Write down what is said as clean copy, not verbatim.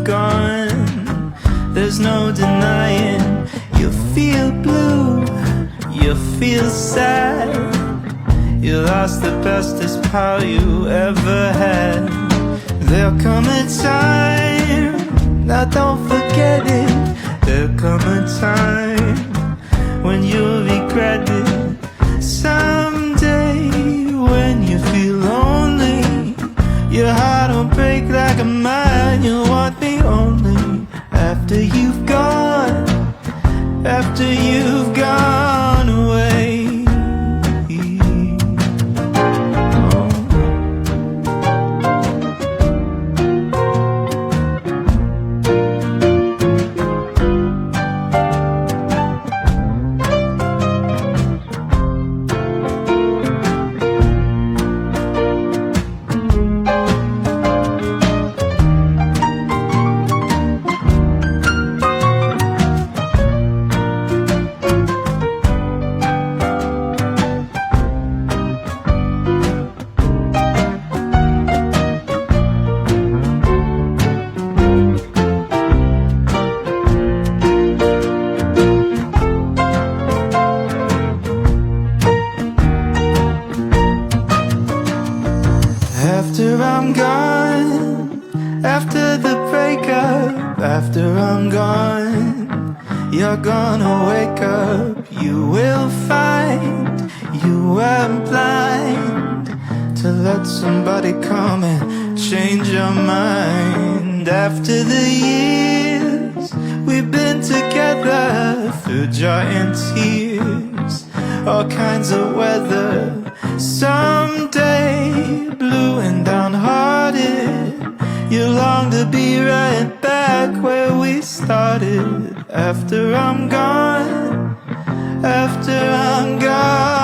gone, there's no denying. You feel blue, you feel sad. You lost the bestest pal you ever had. There'll come a time, now don't forget it. There'll come a time when you'll regret it. Someday when you feel lonely, your heart will break like a mine. You'll want me only after you've gone, after you've gone away. After I'm gone, after the breakup, after I'm gone, you're gonna wake up. You will find you were blind to let somebody come and change your mind. After the years we've been together, through joy and tears, all kinds of weather. Someday, blue and downhearted, you long to be right back where we started. After I'm gone, after I'm gone.